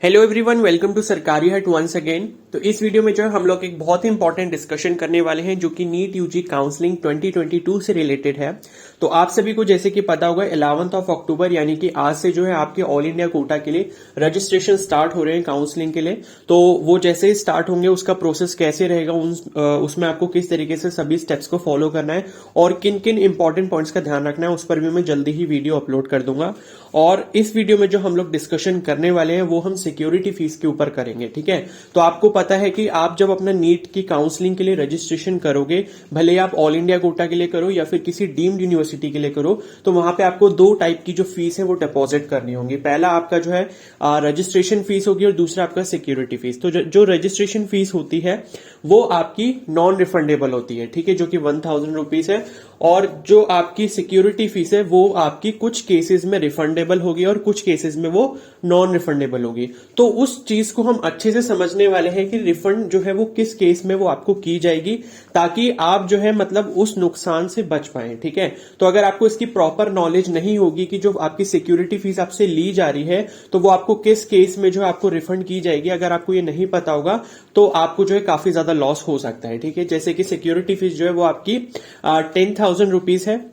Hello everyone, welcome to सरकारी हट once again. तो इस वीडियो में जो है हम लोग एक बहुत ही इंपॉर्टेंट डिस्कशन करने वाले हैं जो कि नीट यूजी काउंसलिंग 2022 से रिलेटेड है। तो आप सभी को जैसे कि पता होगा 11 अक्टूबर यानी कि आज से जो है आपके ऑल इंडिया कोटा के लिए रजिस्ट्रेशन स्टार्ट हो रहे हैं काउंसलिंग के लिए। तो वो जैसे ही स्टार्ट होंगे उसका प्रोसेस कैसे रहेगा, उसमें आपको किस तरीके से सभी स्टेप्स को फॉलो करना है और किन किन इंपॉर्टेंट पॉइंट्स का ध्यान रखना है उस पर भी मैं जल्दी ही वीडियो अपलोड कर दूंगा। और इस वीडियो में जो हम लोग डिस्कशन करने वाले हैं वो हम सिक्योरिटी फीस के ऊपर करेंगे। ठीक है, तो आपको पता है कि आप जब अपना नीट की काउंसलिंग के लिए रजिस्ट्रेशन करोगे, भले आप ऑल इंडिया कोटा के लिए करो या फिर किसी डीम्ड यूनिवर्सिटी के लिए करो, तो वहां पे आपको दो टाइप की जो फीस है वो डिपॉजिट करनी होगी। पहला आपका जो है रजिस्ट्रेशन फीस होगी और दूसरा आपका सिक्योरिटी फीस। तो जो रजिस्ट्रेशन फीस होती है वो आपकी नॉन रिफंडेबल होती है, ठीक है, जो कि 1000 रुपीज है। और जो आपकी सिक्योरिटी फीस है वो आपकी कुछ केसेस में रिफंडेबल होगी और कुछ केसेस में वो नॉन रिफंडेबल होगी। तो उस चीज को हम अच्छे से समझने वाले हैं कि रिफंड जो है वो किस केस में वो आपको की जाएगी, ताकि आप जो है मतलब उस नुकसान से बच पाए। ठीक है, तो अगर आपको इसकी प्रॉपर नॉलेज नहीं होगी कि जो आपकी सिक्योरिटी फीस आपसे ली जा रही है तो वो आपको किस केस में जो है आपको रिफंड की जाएगी, अगर आपको ये नहीं पता होगा तो आपको जो है काफी ज्यादा लॉस हो सकता है। ठीक है, जैसे कि सिक्योरिटी फीस जो है वो आपकी 10,000 रुपीज है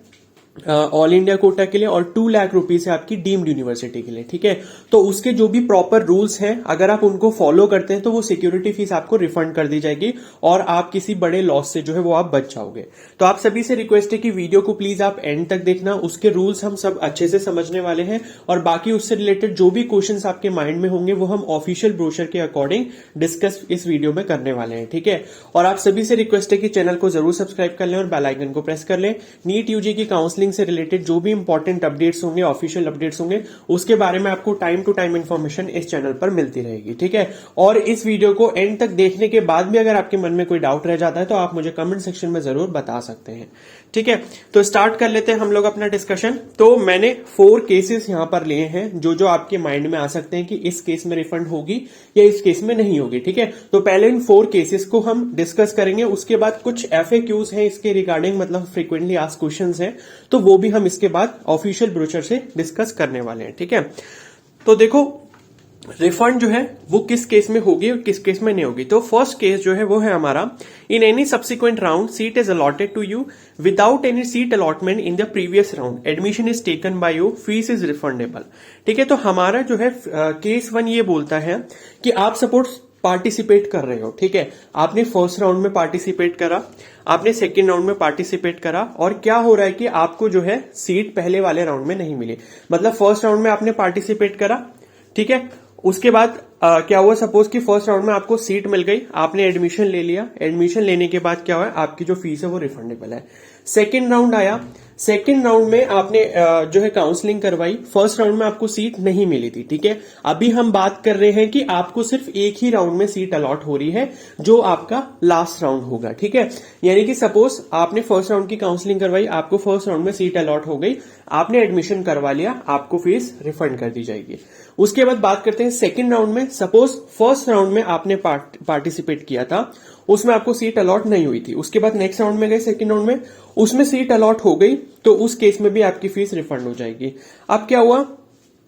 ऑल इंडिया कोटा के लिए और 2 लाख रुपीज है आपकी डीम्ड यूनिवर्सिटी के लिए। ठीक है, तो उसके जो भी प्रॉपर रूल्स हैं अगर आप उनको फॉलो करते हैं तो वो सिक्योरिटी फीस आपको रिफंड कर दी जाएगी और आप किसी बड़े लॉस से जो है वो आप बच जाओगे। तो आप सभी से रिक्वेस्ट है कि वीडियो को प्लीज आप एंड तक देखना, उसके रूल्स हम सब अच्छे से समझने वाले हैं और बाकी उससे रिलेटेड जो भी क्वेश्चन आपके माइंड में होंगे वो हम ऑफिशियल ब्रोशर के अकॉर्डिंग डिस्कस इस वीडियो में करने वाले हैं। ठीक है, और आप सभी से रिक्वेस्ट है कि चैनल को जरूर सब्सक्राइब कर लें और बेल आइकन को प्रेस कर लें। नीट यूजी की काउंसलिंग से रिलेटेड जो भी इंपॉर्टेंट अपडेट्स होंगे, ऑफिशियल अपडेट्स होंगे, उसके बारे में आपको टाइम टू टाइम इंफॉर्मेशन इस चैनल पर मिलती रहेगी। ठीक है, और इस वीडियो को एंड तक देखने के बाद भी अगर आपके मन में कोई डाउट रह जाता है तो आप मुझे कमेंट सेक्शन में जरूर बता सकते हैं। ठीक है, तो स्टार्ट कर लेते हैं हम लोग अपना डिस्कशन। तो मैंने 4 केसेस यहां पर लिए हैं जो जो आपके माइंड में आ सकते हैं कि इस केस में रिफंड होगी या इस केस में नहीं होगी। ठीक है, तो पहले इन 4 केसेस को हम डिस्कस करेंगे, उसके बाद कुछ FAQs हैं इसके रिगार्डिंग, मतलब फ्रीक्वेंटली आस्क्ड क्वेश्चंस हैं, तो वो भी हम इसके बाद ऑफिशियल ब्रोशर से डिस्कस करने वाले हैं। ठीक है, तो देखो रिफंड जो है वो किस केस में होगी और किस केस में नहीं होगी। तो फर्स्ट केस जो है वो है हमारा, in any subsequent round seat is allotted to you without any seat allotment in the previous round, admission is taken by you, fees is refundable. ठीक है, तो हमारा जो है केस 1 ये बोलता है कि आप सपोज पार्टिसिपेट कर रहे हो। ठीक है, आपने फर्स्ट राउंड में पार्टिसिपेट करा, आपने सेकेंड राउंड में पार्टिसिपेट करा और क्या हो रहा है कि आपको जो है सीट पहले वाले राउंड में नहीं मिली। मतलब फर्स्ट राउंड में आपने पार्टिसिपेट करा, ठीक है, उसके बाद क्या हुआ, सपोज कि फर्स्ट राउंड में आपको सीट मिल गई, आपने एडमिशन ले लिया, एडमिशन लेने के बाद क्या हुआ, आपकी जो फीस है वो रिफंडेबल है। सेकेंड राउंड आया, सेकेंड राउंड में आपने जो है काउंसलिंग करवाई, फर्स्ट राउंड में आपको सीट नहीं मिली थी। ठीक है, अभी हम बात कर रहे हैं कि आपको सिर्फ एक ही राउंड में सीट अलॉट हो रही है जो आपका लास्ट राउंड होगा। ठीक है, यानी कि सपोज आपने फर्स्ट राउंड की काउंसलिंग करवाई, आपको फर्स्ट राउंड में सीट अलॉट हो गई, आपने एडमिशन करवा लिया, आपको फीस रिफंड कर दी जाएगी। उसके बाद बात करते हैं सेकेंड राउंड में, सपोज फर्स्ट राउंड में आपने पार्टिसिपेट किया था, उसमें आपको सीट अलॉट नहीं हुई थी, उसके बाद नेक्स्ट राउंड में गए, सेकेंड राउंड में उसमें सीट अलॉट हो गई, तो उस केस में भी आपकी फीस रिफंड हो जाएगी। अब क्या हुआ,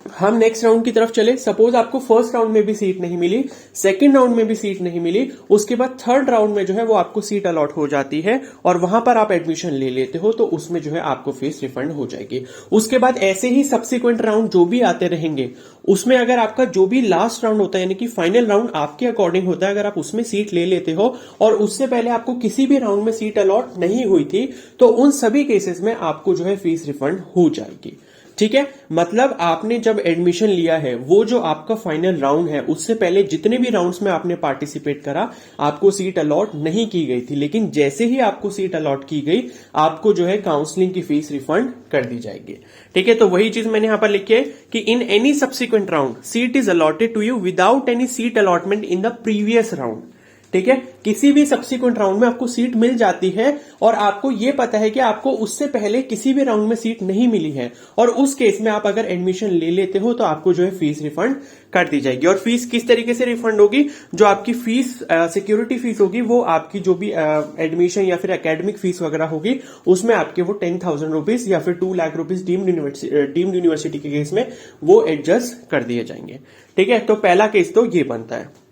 हम नेक्स्ट राउंड की तरफ चले, सपोज आपको फर्स्ट राउंड में भी सीट नहीं मिली, सेकंड राउंड में भी सीट नहीं मिली, उसके बाद थर्ड राउंड में जो है वो आपको सीट अलॉट हो जाती है और वहां पर आप एडमिशन ले लेते हो, तो उसमें जो है आपको फीस रिफंड हो जाएगी। उसके बाद ऐसे ही सब्सिक्वेंट राउंड जो भी आते रहेंगे, उसमें अगर आपका जो भी लास्ट राउंड होता है यानी कि फाइनल राउंड आपके अकॉर्डिंग होता है, अगर आप उसमें सीट ले लेते हो और उससे पहले आपको किसी भी राउंड में सीट अलॉट नहीं हुई थी, तो उन सभी केसेस में आपको जो है फीस रिफंड हो जाएगी। ठीक है, मतलब आपने जब एडमिशन लिया है, वो जो आपका फाइनल राउंड है, उससे पहले जितने भी राउंड्स में आपने पार्टिसिपेट करा, आपको सीट अलॉट नहीं की गई थी, लेकिन जैसे ही आपको सीट अलॉट की गई, आपको जो है काउंसलिंग की फीस रिफंड कर दी जाएगी। ठीक है, तो वही चीज मैंने यहां पर लिखी है कि in any subsequent round seat is allotted to you without any seat allotment in the previous round. ठीक है, किसी भी सब्सिक्वेंट राउंड में आपको सीट मिल जाती है और आपको यह पता है कि आपको उससे पहले किसी भी राउंड में सीट नहीं मिली है, और उस केस में आप अगर एडमिशन ले लेते हो तो आपको जो है फीस रिफंड कर दी जाएगी। और फीस किस तरीके से रिफंड होगी? जो आपकी फीस सिक्योरिटी फीस होगी वो आपकी जो भी एडमिशन या फिर एकेडमिक फीस वगैरह होगी उसमें आपके वो 10,000 रुपीज या फिर 2 लाख रुपीज डीम्ड यूनिवर्सिटी के केस में वो एडजस्ट कर दिए जाएंगे। ठीक है, तो पहला केस तो ये बनता है।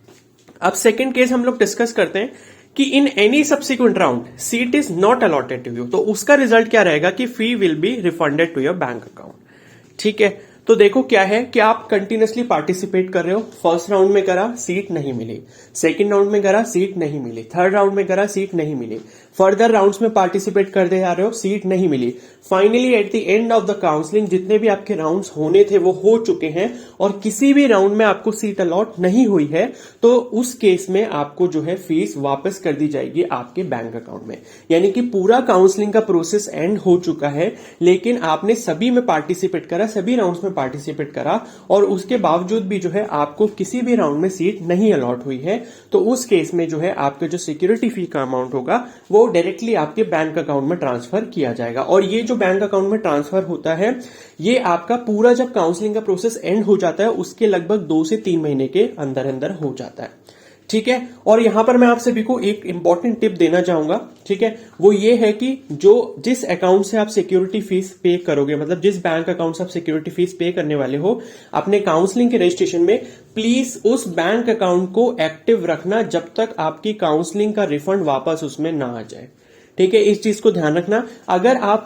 अब सेकंड केस हम लोग डिस्कस करते हैं कि in any subsequent round seat is not allotted to you, तो उसका रिजल्ट क्या रहेगा कि fee will be refunded to your bank account. ठीक है, तो देखो क्या है कि आप कंटिन्यूसली पार्टिसिपेट कर रहे हो। फर्स्ट राउंड में करा, सीट नहीं मिली। सेकंड राउंड में करा, सीट नहीं मिली। थर्ड राउंड में करा, सीट नहीं मिली। फर्दर राउंड्स में पार्टिसिपेट करते जा रहे हो, सीट नहीं मिली। Finally at the end of the counselling जितने भी आपके राउंड्स होने थे वो हो चुके हैं और किसी भी राउंड में आपको सीट अलॉट नहीं हुई है, तो उस केस में आपको जो है फीस वापस कर दी जाएगी आपके बैंक अकाउंट में। यानी कि पूरा काउंसलिंग का प्रोसेस एंड हो चुका है, लेकिन आपने सभी में पार्टिसिपेट करा, सभी राउंड्स में पार्टिसिपेट करा और उसके बावजूद भी जो है आपको किसी भी राउंड में सीट नहीं अलॉट हुई है, तो उस केस में जो है आपका जो सिक्योरिटी फी का अमाउंट होगा वो डायरेक्टली आपके बैंक अकाउंट में ट्रांसफर किया जाएगा। और ये जो बैंक अकाउंट में ट्रांसफर होता है ये आपका पूरा जब काउंसलिंग का प्रोसेस एंड हो जाता है उसके लगभग 2 से 3 महीने के अंदर अंदर हो जाता है। ठीक है, और यहां पर मैं आप सभी को एक इंपॉर्टेंट टिप देना चाहूंगा। ठीक है, वो ये है कि जिस अकाउंट से आप सिक्योरिटी फीस पे करोगे, मतलब जिस बैंक अकाउंट से आप सिक्योरिटी फीस पे करने वाले हो अपने काउंसलिंग के रजिस्ट्रेशन में, प्लीज उस बैंक अकाउंट को एक्टिव रखना जब तक आपकी काउंसलिंग का रिफंड वापस उसमें ना आ जाए। ठीक है, इस चीज को ध्यान रखना। अगर आप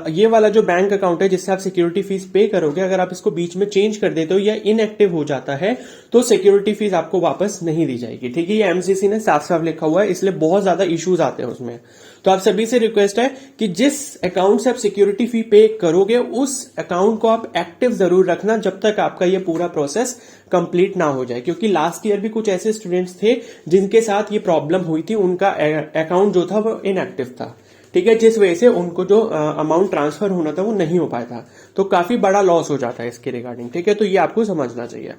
ये वाला जो बैंक अकाउंट है जिससे आप सिक्योरिटी फीस पे करोगे, अगर आप इसको बीच में चेंज कर देते हो या इनएक्टिव हो जाता है तो सिक्योरिटी फीस आपको वापस नहीं दी जाएगी। ठीक है, ये एमसीसी ने साफ साफ लिखा हुआ है, इसलिए बहुत ज्यादा इश्यूज आते हैं उसमें। तो आप सभी से रिक्वेस्ट है कि जिस अकाउंट से आप सिक्योरिटी फी पे करोगे उस अकाउंट को आप एक्टिव जरूर रखना जब तक आपका ये पूरा प्रोसेस कंप्लीट ना हो जाए, क्योंकि लास्ट ईयर भी कुछ ऐसे स्टूडेंट्स थे जिनके साथ ये प्रॉब्लम हुई थी, उनका अकाउंट जो था वो इनएक्टिव था। ठीक है, जिस वजह से उनको जो अमाउंट ट्रांसफर होना था वो नहीं हो पाया था, तो काफी बड़ा लॉस हो जाता है इसके रिगार्डिंग। ठीक है, तो ये आपको समझना चाहिए।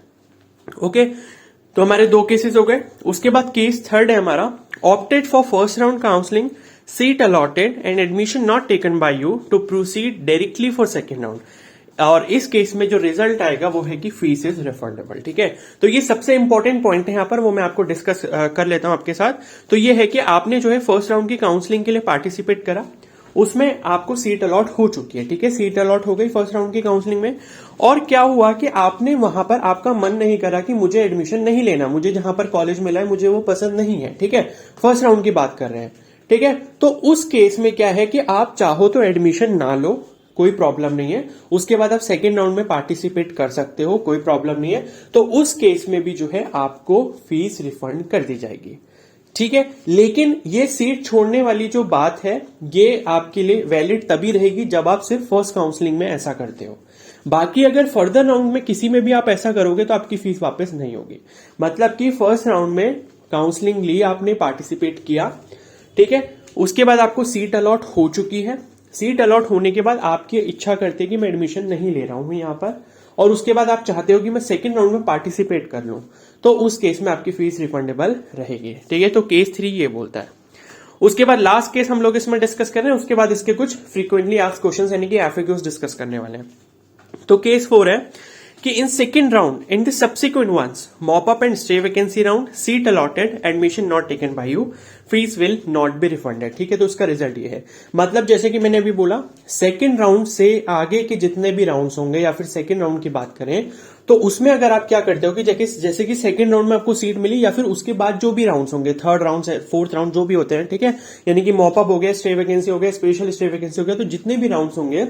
ओके, तो हमारे 2 केसेस हो गए। उसके बाद केस थर्ड है हमारा, opted for first round counselling, seat allotted and admission not taken by you to proceed directly for second round. और इस केस में जो रिजल्ट आएगा वो है कि फीस इज रिफंडेबल। ठीक है, तो ये सबसे इंपॉर्टेंट पॉइंट है यहाँ पर, वो मैं आपको डिस्कस कर लेता हूं आपके साथ। तो ये है कि आपने जो है फर्स्ट राउंड की काउंसलिंग के लिए पार्टिसिपेट करा, उसमें आपको सीट अलॉट हो चुकी है। ठीक है, सीट अलॉट हो गई फर्स्ट राउंड की काउंसलिंग में, और क्या हुआ कि आपने वहां पर आपका मन नहीं करा कि मुझे एडमिशन नहीं लेना, मुझे जहां पर कॉलेज मिला है मुझे वो पसंद नहीं है। ठीक है, फर्स्ट राउंड की बात कर रहे हैं। ठीक है, तो उस केस में क्या है कि आप चाहो तो एडमिशन ना लो, कोई प्रॉब्लम नहीं है। उसके बाद आप सेकेंड राउंड में पार्टिसिपेट कर सकते हो, कोई प्रॉब्लम नहीं है। तो उस केस में भी जो है आपको फीस रिफंड कर दी जाएगी। ठीक है, लेकिन ये सीट छोड़ने वाली जो बात है ये आपके लिए वैलिड तभी रहेगी जब आप सिर्फ फर्स्ट काउंसलिंग में ऐसा करते हो। बाकी अगर फर्दर राउंड में किसी में भी आप ऐसा करोगे तो आपकी फीस वापस नहीं होगी। मतलब कि फर्स्ट राउंड में काउंसलिंग ली, आपने पार्टिसिपेट किया, ठीक है, उसके बाद आपको सीट अलॉट हो चुकी है। सीट अलॉट होने के बाद आपकी इच्छा करते हैं कि मैं एडमिशन नहीं ले रहा हूं यहां पर, और उसके बाद आप चाहते हो कि मैं सेकंड राउंड में पार्टिसिपेट कर लूं, तो उस केस में आपकी फीस रिफंडेबल रहेगी। ठीक है, तो केस 3 ये बोलता है। उसके बाद लास्ट केस हम लोग इसमें डिस्कस कर रहे हैं, उसके बाद इसके कुछ फ्रीक्वेंटली आस्क्ड क्वेश्चंस यानी कि एफएक्यूज डिस्कस करने वाले हैं। तो केस 4 है कि in second round in the subsequent once mop up and stray vacancy round, seat allotted, admission not taken by you, fees will not be refunded. ठीक है, तो उसका रिजल्ट ये है। मतलब जैसे कि मैंने अभी बोला, सेकेंड राउंड से आगे के जितने भी राउंड्स होंगे या फिर सेकेंड राउंड की बात करें तो उसमें अगर आप क्या करते हो कि जैसे कि सेकंड राउंड में आपको सीट मिली या फिर उसके बाद जो भी राउंड्स होंगे, थर्ड राउंड से फोर्थ राउंड जो भी होते हैं, ठीक है, यानी कि मॉपअप हो गया, स्टे वैकेंसी हो गया, स्पेशल स्टे वैकेंसी हो गया, तो जितने भी राउंड्स होंगे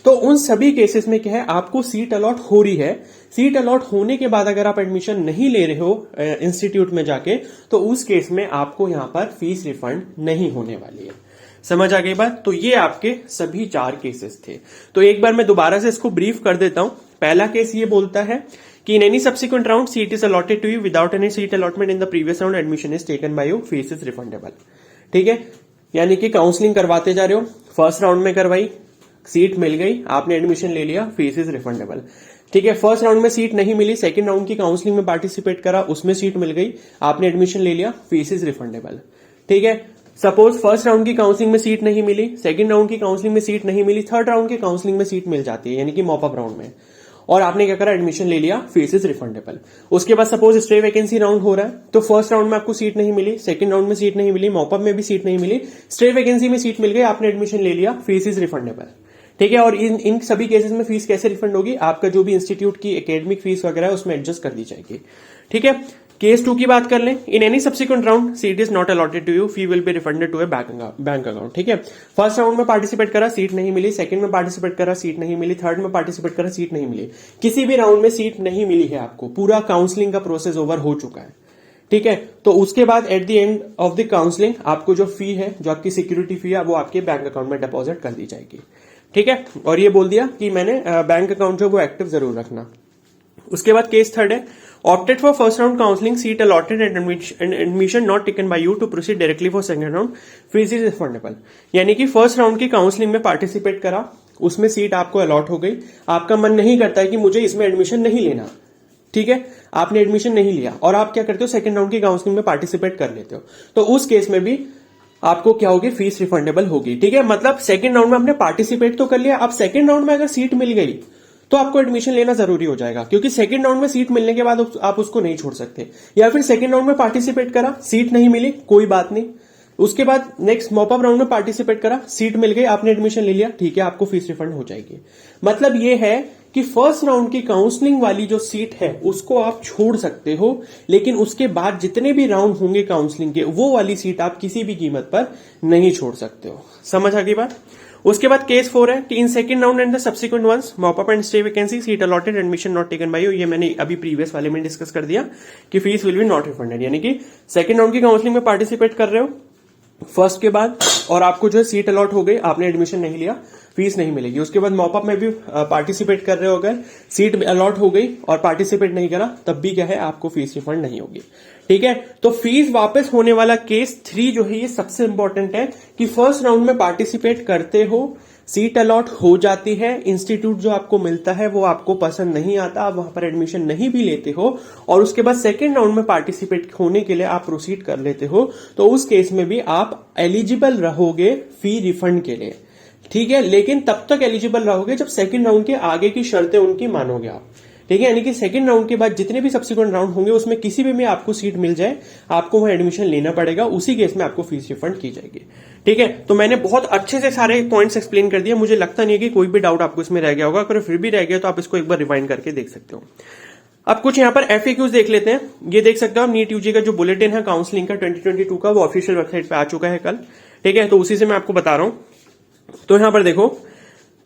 तो उन सभी केसेस में क्या है, आपको सीट अलॉट हो रही है। सीट अलॉट होने के बाद अगर आप एडमिशन नहीं ले रहे हो इंस्टीट्यूट में जाके, तो उस केस में आपको यहां पर फीस रिफंड नहीं होने वाली है। समझ आ गई बात? तो ये आपके सभी 4 केसेस थे। तो एक बार मैं दोबारा से इसको ब्रीफ कर देता हूं। पहला केस ये बोलता है कि in any subsequent round seat is allotted to you without any seat allotment in the previous round, admission is taken by you, fees is refundable. ठीक है, यानी कि काउंसलिंग करवाते जा रहे हो, फर्स्ट राउंड में करवाई, सीट मिल गई, आपने एडमिशन ले लिया, फीस इज रिफंडेबल। ठीक है, फर्स्ट राउंड में सीट नहीं मिली, सेकंड राउंड की काउंसलिंग में पार्टिसिपेट करा, उसमें सीट मिल गई, आपने एडमिशन ले लिया, फीस इज रिफंडेबल। ठीक है, सपोज फर्स्ट राउंड की काउंसलिंग में सीट नहीं मिली, सेकंड राउंड की काउंसलिंग में सीट नहीं मिली, थर्ड राउंड की काउंसलिंग में सीट मिल जाती है, यानी कि मॉपअप राउंड में, और आपने क्या करा, एडमिशन ले लिया, फीस इज रिफंडेबल। उसके बाद सपोज स्टे वैकेंसी राउंड हो रहा है, तो फर्स्ट राउंड में आपको सीट नहीं मिली, सेकंड राउंड में सीट नहीं मिली, मॉपअप में भी सीट नहीं मिली, स्टे वैकेंसी में सीट मिल गई, आपने एडमिशन ले लिया, फीस इज रिफंडेबल। ठीक है, और इन सभी केसेस में फीस कैसे रिफंड होगी, आपका जो भी इंस्टीट्यूट की एकेडमिक फीस वगैरह है उसमें एडजस्ट कर दी जाएगी। ठीक है, केस 2 की बात कर लें, in any subsequent round seat is not allotted to you, fee will be refunded to a bank account. ठीक है, फर्स्ट राउंड में पार्टिसिपेट करा, सीट नहीं मिली, सेकंड में पार्टिसिपेट करा, सीट नहीं मिली, थर्ड में पार्टिसिपेट करा, सीट नहीं मिली, किसी भी राउंड में सीट नहीं मिली है आपको, पूरा काउंसलिंग का प्रोसेस ओवर हो चुका है। ठीक है, तो उसके बाद eight the end of the counselling आपको जो फी है, जो आपकी सिक्योरिटी फी है, वो आपके बैंक अकाउंट में डिपॉजिट कर दी जाएगी। ठीक है, और ये बोल दिया कि मैंने बैंक अकाउंट जो वो एक्टिव जरूर रखना। उसके बाद केस 3 है, opted for first round counselling, seat allotted and admission not taken by you to proceed directly for second round, fees is refundable. यानी कि फर्स्ट राउंड की काउंसलिंग में पार्टिसिपेट करा, उसमें सीट आपको अलॉट हो गई, आपका मन नहीं करता है कि मुझे इसमें एडमिशन नहीं लेना। ठीक है, आपने एडमिशन नहीं लिया और आप क्या करते हो, सेकंड राउंड की काउंसलिंग में पार्टिसिपेट कर लेते हो, तो उस केस में भी आपको क्या होगी, फीस रिफंडेबल होगी। ठीक है, मतलब सेकंड राउंड में आपने पार्टिसिपेट तो कर लिया, अब सेकंड राउंड में अगर सीट मिल गई तो आपको एडमिशन लेना जरूरी हो जाएगा, क्योंकि सेकंड राउंड में सीट मिलने के बाद आप उसको नहीं छोड़ सकते। या फिर सेकंड राउंड में पार्टिसिपेट करा, सीट नहीं मिली, कोई बात नहीं, उसके बाद नेक्स्ट मॉपअप राउंड में पार्टिसिपेट करा, सीट मिल गई, आपने एडमिशन ले लिया, ठीक है, आपको फीस रिफंड हो जाएगी। मतलब ये है कि फर्स्ट राउंड की काउंसलिंग वाली जो सीट है उसको आप छोड़ सकते हो, लेकिन उसके बाद जितने भी राउंड होंगे काउंसलिंग के, वो वाली सीट आप किसी भी कीमत पर नहीं छोड़ सकते हो। समझ आ गई बात। उसके बाद केस 4 है कि in second round and the subsequent once mop up and stray vacancy, seat allotted, admission not taken by you, ये मैंने अभी प्रीवियस वाले में डिस्कस कर दिया कि fees will be not refunded. यानी कि सेकंड राउंड की काउंसलिंग में पार्टिसिपेट कर रहे हो फर्स्ट के बाद, और आपको जो है सीट अलॉट हो गई, आपने एडमिशन नहीं लिया, फीस नहीं मिलेगी। उसके बाद मॉपअप में भी पार्टिसिपेट कर रहे हो, अगर सीट अलॉट हो गई और पार्टिसिपेट नहीं करा, तब भी क्या है, आपको फीस रिफंड नहीं होगी। ठीक है, तो फीस वापस होने वाला केस 3 जो है, ये सबसे इंपॉर्टेंट है कि फर्स्ट राउंड में पार्टिसिपेट करते हो, सीट अलॉट हो जाती है, इंस्टीट्यूट जो आपको मिलता है वो आपको पसंद नहीं आता, आप वहां पर एडमिशन नहीं भी लेते हो, और उसके बाद सेकेंड राउंड में पार्टिसिपेट होने के लिए आप प्रोसीड कर लेते हो, तो उस केस में भी आप एलिजिबल रहोगे फी रिफंड के लिए। ठीक है, लेकिन तब तक एलिजिबल रहोगे जब सेकेंड राउंड के आगे की शर्तें उनकी मानोगे आप। ठीक है, यानी कि सेकंड राउंड के बाद जितने भी सब्सिक्वेंट राउंड होंगे उसमें किसी भी में आपको सीट मिल जाए, आपको वहां एडमिशन लेना पड़ेगा, उसी केस में आपको फीस रिफंड की जाएगी। ठीक है, तो मैंने बहुत अच्छे से सारे पॉइंट्स एक्सप्लेन कर दिया, मुझे लगता नहीं है कि कोई भी डाउट आपको इसमें रह गया होगा, अगर फिर भी रह गया तो आप इसको एक बार रिवाइंड करके देख सकते हो। अब कुछ यहाँ पर FAQs देख लेते हैं। ये देख सकते हो आप, नीट यूजी का जो बुलेटिन है काउंसलिंग का 2022 का, वो ऑफिशियल वेबसाइट पे आ चुका है कल। ठीक है, तो उसी से मैं आपको बता रहा हूं। तो यहां पर देखो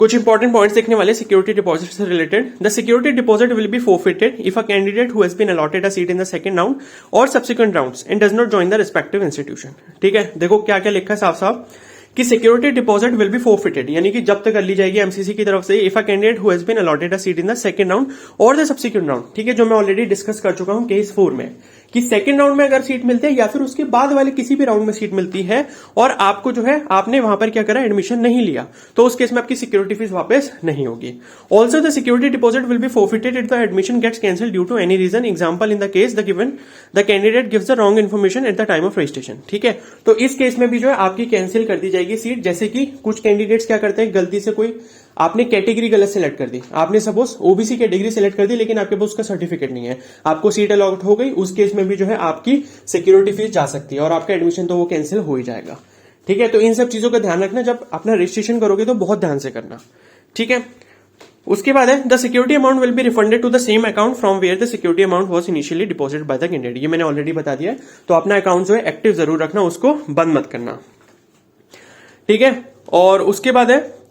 कुछ इंपॉर्टेंट पॉइंट्स देखने वाले सिक्योरिटी डिपॉजिट से related. The security deposit will be forfeited if a candidate who has been allotted a seat in the second round और subsequent rounds and does not join the respective institution. ठीक है, देखो क्या क्या लिखा है साफ साफ कि security deposit will be forfeited, यानी कि जब्त कर ली जाएगी एमसीसी की तरफ से if a candidate who has been allotted a seat in the second round और द सब्सिक्वेंट राउंड। ठीक है, जो मैं ऑलरेडी डिस्कस कर चुका हूं केस 4 में, कि सेकंड राउंड में अगर सीट मिलती है या फिर उसके बाद वाले किसी भी राउंड में सीट मिलती है और आपको जो है आपने वहां पर क्या करा, एडमिशन नहीं लिया, तो उस केस में आपकी सिक्योरिटी फीस वापस नहीं होगी। Also the security deposit will be forfeited if the admission gets cancel due to any reason, example in the case the given the candidate gives the wrong information at the time of registration. ठीक है, तो इस case में भी जो है आपकी cancel कर दी जाएगी सीट। जैसे कि कुछ कैंडिडेट्स क्या करते हैं, गलती से कोई आपने कैटेगरी गलत सेलेक्ट कर दी, आपने सपोज ओबीसी कैटेगरी सेलेक्ट कर दी, लेकिन आपके पास उसका सर्टिफिकेट नहीं है, आपको सीट अलॉट हो गई, उस केस में भी जो है आपकी सिक्योरिटी फीस जा सकती है और आपका एडमिशन तो वो कैंसिल हो ही जाएगा। ठीक है, तो इन सब चीजों का ध्यान रखना, जब अपना रजिस्ट्रेशन करोगे तो बहुत ध्यान से करना। ठीक है, उसके बाद है the security amount will be refunded to the same account from where the security amount was initially deposited by the candidate. ये मैंने ऑलरेडी बता दिया है, तो अपना अकाउंट जो है एक्टिव जरूर रखना, उसको बंद मत करना। ठीक है, और उसके बाद है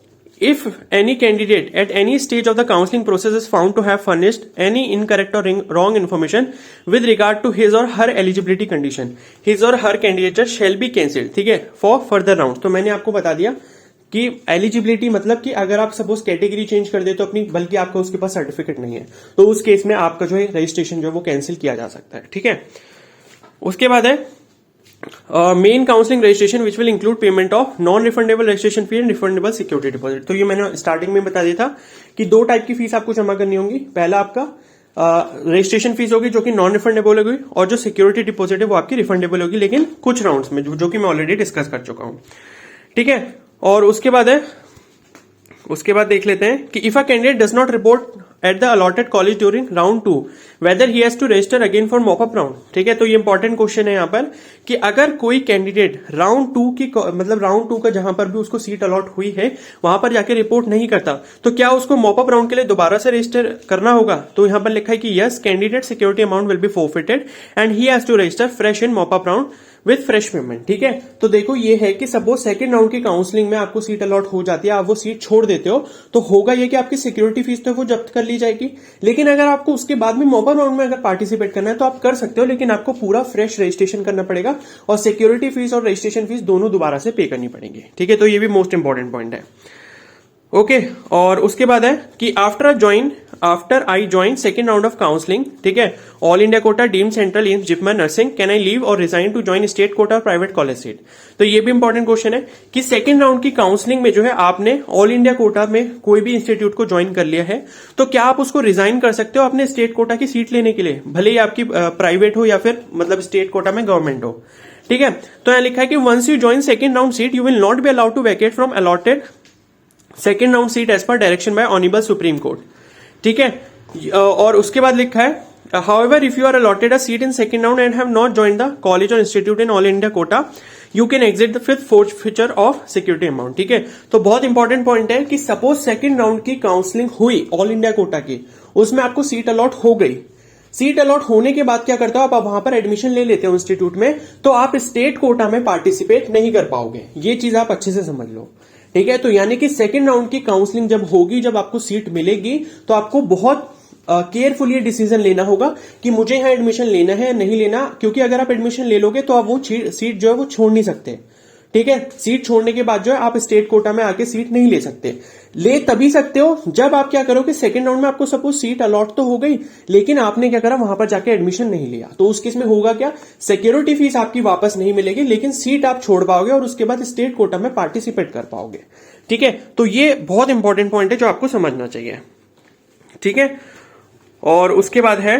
if any candidate at any stage of the counseling process is found to have furnished any incorrect or wrong information with regard to his or her eligibility condition, his or her candidature shall be cancelled। ठीक है, for further rounds। तो मैंने आपको बता दिया कि eligibility मतलब कि अगर आप सपोज कैटेगरी चेंज कर दे तो अपनी, बल्कि आपका उसके पास सर्टिफिकेट नहीं है, तो उस केस में आपका जो है रजिस्ट्रेशन जो है वो कैंसिल किया जा सकता है। ठीक है, उसके बाद है main counselling registration which will include payment of non refundable registration fee and refundable security deposit. तो ये मैंने स्टार्टिंग में बता दिया था कि दो टाइप की फीस आपको जमा करनी होगी। पहला आपका रजिस्ट्रेशन फीस होगी जो कि नॉन रिफंडेबल होगी, और जो सिक्योरिटी डिपॉजिट है वो आपकी रिफंडेबल होगी, लेकिन कुछ राउंड्स में, जो कि मैं ऑलरेडी डिस्कस कर चुका हूं। ठीक है, और उसके बाद देख लेते हैं कि if a candidate does not report at the allotted college during round 2 whether he has to register again for mop up round. ठीक है, तो ये इंपॉर्टेंट क्वेश्चन है यहाँ पर कि अगर कोई कैंडिडेट राउंड 2 की, मतलब राउंड 2 का जहां पर भी उसको सीट अलॉट हुई है वहां पर जाके रिपोर्ट नहीं करता, तो क्या उसको मॉपअप राउंड के लिए दोबारा से रजिस्टर करना होगा? तो यहां पर लिखा है कि yes, candidate security amount will be forfeited and he has to register fresh in mop up round with fresh payment. ठीक है, तो देखो ये है कि सपोज सेकंड राउंड की काउंसलिंग में आपको सीट अलॉट हो जाती है, आप वो सीट छोड़ देते हो, तो होगा ये कि आपकी सिक्योरिटी फीस तो वो जब्त कर ली जाएगी। लेकिन अगर आपको उसके बाद में मॉपअप राउंड में अगर पार्टिसिपेट करना है तो आप कर सकते हो, लेकिन आपको पूरा फ्रेश रजिस्ट्रेशन करना पड़ेगा और सिक्योरिटी फीस और रजिस्ट्रेशन फीस दोनों दोबारा से पे करनी पड़ेंगी। ठीक है, तो ये भी मोस्ट इंपॉर्टेंट पॉइंट है। ओके, और उसके बाद है कि after I join second round of counselling, ठीक है, all India quota deemed central AIIMS JIPMER nursing, can I leave और resign to join state quota और प्राइवेट कॉलेज सीट। तो ये भी इंपॉर्टेंट क्वेश्चन है कि सेकेंड राउंड की काउंसलिंग में जो है आपने ऑल इंडिया कोटा में कोई भी इंस्टीट्यूट को ज्वाइन कर लिया है, तो क्या आप उसको रिजाइन कर सकते हो अपने स्टेट कोटा की सीट लेने के लिए, भले ही आपकी प्राइवेट हो या फिर मतलब स्टेट कोटा में गवर्नमेंट हो। ठीक है, तो यहां लिखा है कि once you join second round seat you will not be allowed to vacate from allotted second round seat as per direction by honourable Supreme Court. ठीक है, और उसके बाद लिखा है however if you are allotted a seat in second round and have not joined the college or institute in all India quota you can exit with forfeiture of security amount। ठीक है, तो बहुत इंपॉर्टेंट पॉइंट है कि suppose second round की counselling हुई all India Kota की, उसमें आपको सीट अलॉट हो गई। सीट अलॉट होने के बाद क्या करते हो आप वहां पर एडमिशन ले लेते हो इंस्टीट्यूट में, तो आप स्टेट कोटा में पार्टिसिपेट नहीं कर पाओगे। ये चीज आप अच्छे से समझ लो। ठीक है, तो यानी कि सेकंड राउंड की काउंसलिंग जब होगी, जब आपको सीट मिलेगी, तो आपको बहुत केयरफुल ये डिसीजन लेना होगा कि मुझे यहां एडमिशन लेना है नहीं लेना, क्योंकि अगर आप एडमिशन ले लोगे तो आप वो सीट जो है वो छोड़ नहीं सकते। ठीक है, सीट छोड़ने के बाद जो है आप स्टेट कोटा में आके सीट नहीं ले सकते। ले तभी सकते हो जब आप क्या करो कि सेकंड राउंड में आपको सपोज सीट अलॉट तो हो गई, लेकिन आपने क्या करा वहां पर जाके एडमिशन नहीं लिया, तो उस केस में होगा क्या, सिक्योरिटी फीस आपकी वापस नहीं मिलेगी, लेकिन सीट आप छोड़ पाओगे और उसके बाद स्टेट कोटा में पार्टिसिपेट कर पाओगे। ठीक है, तो ये बहुत इंपॉर्टेंट पॉइंट है जो आपको समझना चाहिए। ठीक है, और उसके बाद है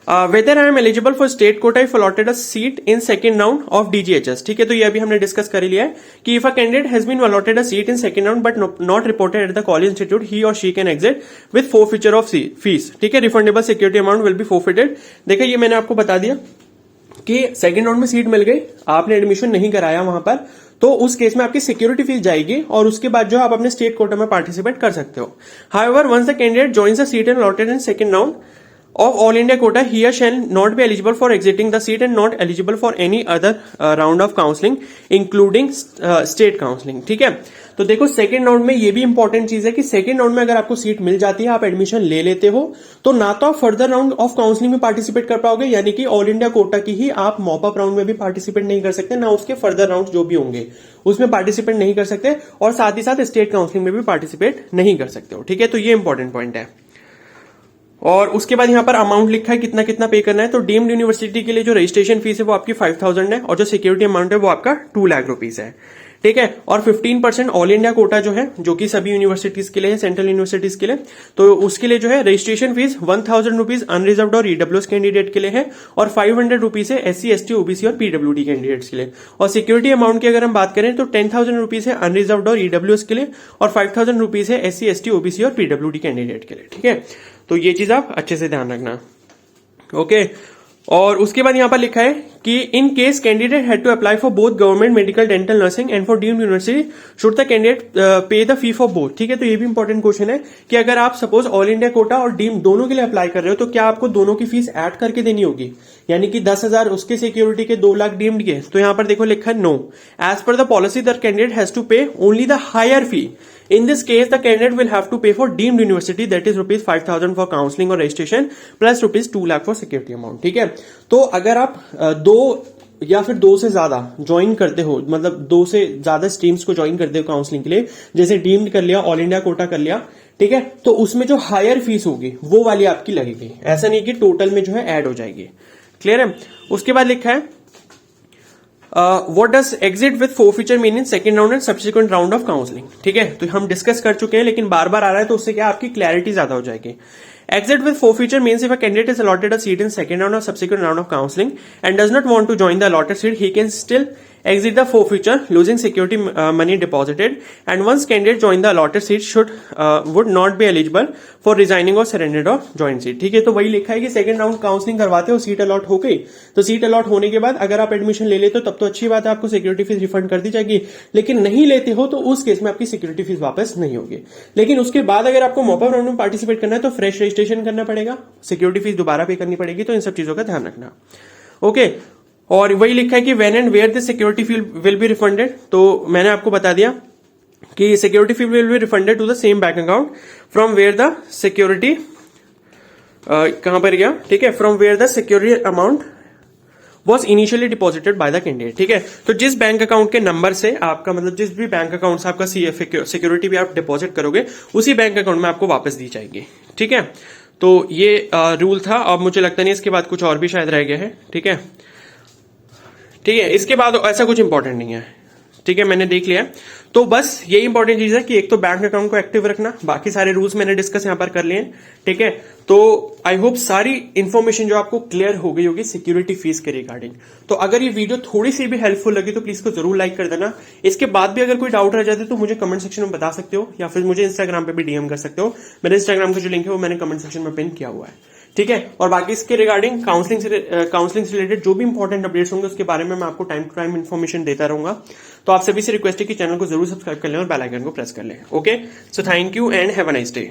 whether I am eligible for state quota if allotted a seat in second round of DGHS. ठीक है, तो ये अभी हमने डिस्कस कर लिया है कि if a candidate has been allotted a seat in second round but not reported at the college institute he और she can exit with forfeiture of fees. ठीक है, refundable security amount will be forfeited. देखिए ये मैंने आपको बता दिया कि सेकंड राउंड में सीट मिल गई, आपने एडमिशन नहीं कराया वहां पर, तो उस केस में आपकी सिक्योरिटी फीस जाएगी और उसके बाद जो आप अपने स्टेट कोटा में पार्टिसिपेट कर सकते हो। However once the candidate joins a seat and allotted in second round of all India quota he or shall not be eligible for exiting the seat and not eligible for any other round of counseling including state counseling। ठीक है, तो देखो second round में ये भी important चीज है कि सेकेंड राउंड में अगर आपको सीट मिल जाती है, आप एडमिशन ले लेते हो, तो ना तो आप फर्दर राउंड ऑफ काउंसलिंग में पार्टिसिपेट कर पाओगे, यानी कि ऑल इंडिया कोटा की ही आप मॉपअप राउंड में भी पार्टिसिपेट नहीं कर सकते, ना उसके फर्दर राउंड जो भी होंगे उसमें पार्टिसिपेट नहीं कर सकते, और साथ ही साथ स्टेट काउंसलिंग में भी पार्टिसिपेट नहीं कर सकते हो। ठीक है, तो ये इंपॉर्टेंट पॉइंट है। और उसके बाद यहां पर अमाउंट लिखा है कितना कितना पे करना है। तो डीम्ड यूनिवर्सिटी के लिए जो रजिस्ट्रेशन फीस है वो आपकी 5000 है और जो सिक्योरिटी अमाउंट है वो आपका 2 लाख रुपीज है। ठीक है, और 15% ऑल इंडिया कोटा जो है, जो कि सभी यूनिवर्सिटीज के लिए है, सेंट्रल यूनिवर्सिटीज के लिए, तो उसके लिए जो है रजिस्ट्रेशन फीस 1000 रुपीज अनरिजर्व्ड और ईडब्ल्यूएस कैंडिडेट के लिए है, और 500 रुपीज है एससी एसटी ओबीसी और पीडब्ल्यूडी कैंडिडेट्स के लिए। और सिक्योरिटी अमाउंट की अगर हम बात करें तो 10,000 रुपीज है अनरिजर्व्ड और ईडब्ल्यूएस के लिए, और 5000 रुपीज है एससी एसटी ओबीसी और पीडब्ल्यूडी कैंडिडेट के लिए। ठीक है, तो ये चीज आप अच्छे से ध्यान रखना। ओके, और उसके बाद यहां पर लिखा है कि in case candidate had to apply for both government medical dental nursing and for deemed university should the candidate pay the fee for both. ठीक है, तो ये भी इंपॉर्टेंट क्वेश्चन है कि अगर आप सपोज ऑल इंडिया कोटा और डीम्ड दोनों के लिए अप्लाई कर रहे हो, तो क्या आपको दोनों की फीस ऐड करके देनी होगी, यानी कि 10,000 उसके सिक्योरिटी के 2 लाख डीम्ड के। तो यहां पर देखो लिखा है no, as per the policy the candidate has to pay only the higher fee. In this case, the candidate will have to pay for deemed university, that is rupees 5,000 for counseling or registration plus rupees 2 lakh for security amount। ठीक है, तो अगर आप 2 या फिर 2 से ज्यादा join करते हो, मतलब 2 से ज्यादा स्ट्रीम्स को ज्वाइन करते हो काउंसलिंग के लिए, जैसे डीम्ड कर लिया, ऑल इंडिया कोटा कर लिया, ठीक है, तो उसमें जो हायर फीस होगी वो वाली आपकी लगेगी, ऐसा नहीं कि टोटल में जो है ऐड हो जाएगी। क्लियर है। उसके बाद लिखा है what does exit with forfeiture mean in second round and subsequent round of counselling. ठीक है, तो हम डिस्कस कर चुके हैं लेकिन बार बार आ रहा है तो उससे क्या आपकी क्लैरिटी ज्यादा हो जाएगी। Exit with forfeiture means if a candidate is allotted a seat in second round or subsequent round of counseling and does not want to join the allotted seat, he can still exit the forfeiture, losing security money deposited. And once candidate join the allotted seat, would not be eligible for resigning or surrender of joint seat. ठीक है, तो वही लिखा है कि second round counselling करवाते हो, seat allot हो गई, तो सीट अलॉट होने के बाद अगर आप एडमिशन ले लेते हो तब तो अच्छी बात है, आपको सिक्योरिटी फीस रिफंड कर दी जाएगी। लेकिन नहीं लेते हो तो उस केस में आपकी सिक्योरिटी फीस वापस नहीं होगी। लेकिन उसके बाद अगर आपको मॉप अप राउंड में पार्टिसिपेट करना है तो फ्रेश रजिस्ट्रेशन करना पड़ेगा, सिक्योरिटी फीस दोबारा पे करनी पड़ेगी। तो इन सब चीजों का ध्यान रखना। ओके, और वही लिखा है कि when and where the security fee will be refunded. तो मैंने आपको बता दिया कि security fee will be refunded to the same bank account from where the security कहां पर गया, ठीक है, from where the security amount was initially deposited by the candidate. ठीक है, तो जिस बैंक अकाउंट के नंबर से आपका मतलब जिस भी बैंक अकाउंट से आपका सिक्योरिटी भी आप डिपॉजिट करोगे उसी बैंक अकाउंट में आपको वापस दी जाएगी। ठीक है, तो ये रूल था। अब मुझे लगता नहीं इसके बाद कुछ और भी शायद रह गया है। ठीक है, ठीक है, इसके बाद ऐसा कुछ इंपॉर्टेंट नहीं है। ठीक है, मैंने देख लिया। तो बस यही इंपॉर्टेंट चीज है कि एक तो बैंक अकाउंट को एक्टिव रखना, बाकी सारे रूल्स मैंने डिस्कस यहां पर कर लिए। ठीक है, तो आई होप सारी इंफॉर्मेशन जो आपको क्लियर हो गई होगी सिक्योरिटी फीस के रिगार्डिंग। तो अगर ये वीडियो थोड़ी सी भी हेल्पफुल लगी तो प्लीज को जरूर लाइक कर देना। इसके बाद भी अगर कोई डाउट रह जाते तो मुझे कमेंट सेक्शन में बता सकते हो या फिर मुझे इंस्टाग्राम पे भी डीएम कर सकते हो। मेरे इंस्टाग्राम का जो लिंक है वो मैंने कमेंट सेक्शन में पिन किया हुआ है। ठीक है, और बाकी इसके रिगार्डिंग काउंसलिंग से रिलेटेड जो भी इंपॉर्टेंट अपडेट्स होंगे उसके बारे में मैं आपको टाइम टू टाइम इन्फॉर्मेशन देता रहूंगा। तो आप सभी से रिक्वेस्ट है कि चैनल को जरूर सब्सक्राइब कर लें और बेल आइकन को प्रेस कर लें। Okay, so thank you and have a nice day.